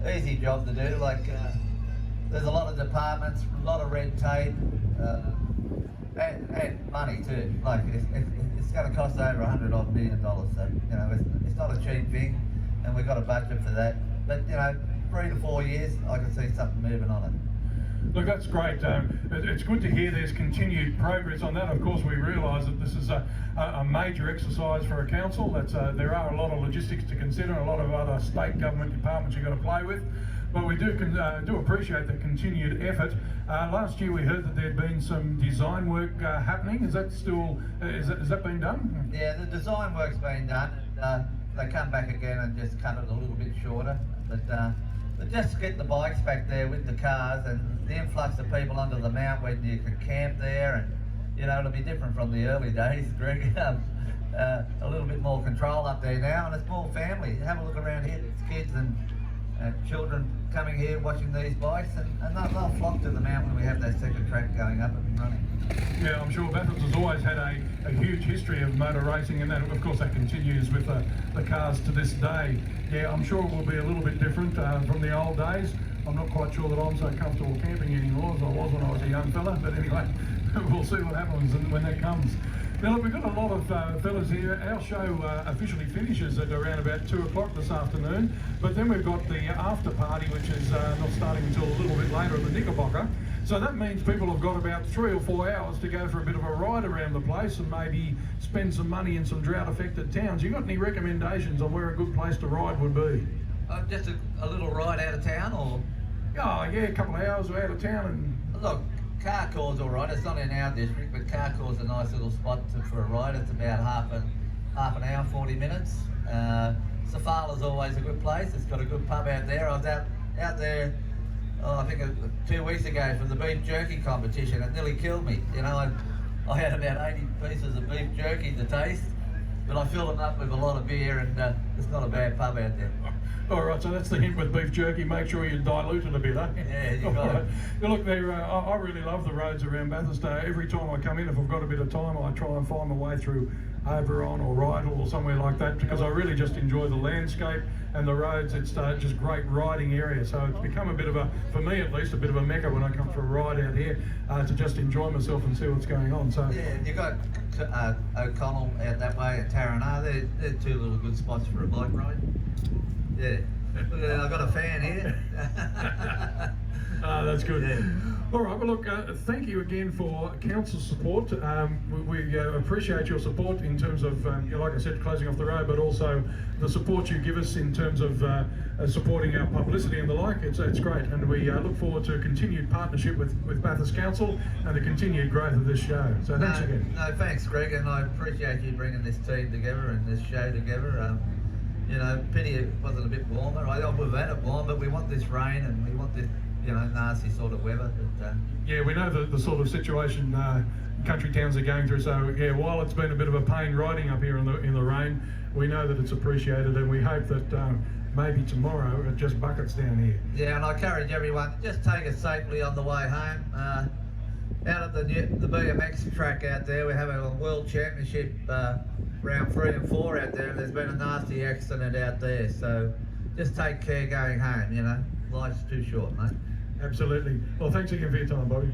easy job to do. Like there's a lot of departments, a lot of red tape, and money too. Like it's going to cost over $100 odd million. So you know it's not a cheap thing, and we've got a budget for that. But you know, 3 to 4 years, I can see something moving on it. Look, that's great. It's good to hear there's continued progress on that. Of course, we realise that this is a major exercise for a council. There are a lot of logistics to consider, a lot of other state government departments you've got to play with. But we do appreciate the continued effort. Last year we heard that there'd been some design work happening. Is that still, has that been done? Yeah, the design work's been done. And, they come back again and just cut it a little bit shorter. But just get the bikes back there with the cars and the influx of people under the mount when you can camp there, and you know it'll be different from the early days, Greg. A little bit more control up there now, and it's more family. Have a look around here, it's kids and children coming here watching these bikes, and they'll flock to the mount when we have that second track going up and running. Yeah, I'm sure Bathurst has always had a huge history of motor racing, and that, of course, that continues with the cars to this day. Yeah, I'm sure it will be a little bit different from the old days. I'm not quite sure that I'm so comfortable camping anymore as I was when I was a young fella, but anyway, we'll see what happens when that comes. Now look, we've got a lot of fellas here. Our show officially finishes at around about 2 o'clock this afternoon, but then we've got the after party, which is not starting until a little bit later at the Knickerbocker. So that means people have got about 3 or 4 hours to go for a bit of a ride around the place and maybe spend some money in some drought-affected towns. You got any recommendations on where a good place to ride would be? Just a little ride out of town, or? Oh yeah, a couple of hours out of town. And look, Carcaw's all right. It's not in our district, but Carcaw's a nice little spot for a ride. It's about half an hour, 40 minutes. Safala's always a good place. It's got a good pub out there. I was out there, I think 2 weeks ago for the beef jerky competition. It nearly killed me. You know, I had about 80 pieces of beef jerky to taste, but I filled them up with a lot of beer, and it's not a bad pub out there. All right, so that's the hint with beef jerky. Make sure you dilute it a bit, eh? Yeah, you got it. Now look, I really love the roads around Bathurst. Every time I come in, if I've got a bit of time, I try and find my way through Oberon or Rydal or somewhere like that, because I really just enjoy the landscape and the roads. It's just great riding area, so it's become a bit of a, for me at least, a bit of a mecca when I come for a ride out here to just enjoy myself and see what's going on. So yeah, you got O'Connell out that way at Taranah. They're 2 little good spots for a bike ride. Yeah, I've got a fan here. That's good. Yeah. All right, well look, thank you again for council support. We appreciate your support in terms of, like I said, closing off the road, but also the support you give us in terms of supporting our publicity and the like. It's great, and we look forward to a continued partnership with Bathurst Council and the continued growth of this show. So thanks again. No, thanks Greg, and I appreciate you bringing this team together and this show together. You know, pity it wasn't a bit warmer. We've had it warm, but we want this rain and we want this, you know, nasty sort of weather. But, yeah, we know the sort of situation country towns are going through. So yeah, while it's been a bit of a pain riding up here in the rain, we know that it's appreciated, and we hope that maybe tomorrow it just buckets down here. Yeah, and I encourage everyone, just take it safely on the way home. Out at the BMX track out there, we have a World Championship round 3 and 4 out there, and there's been a nasty accident out there, so just take care going home, you know. Life's too short, mate. Absolutely. Well, thanks again for your time, Bobby.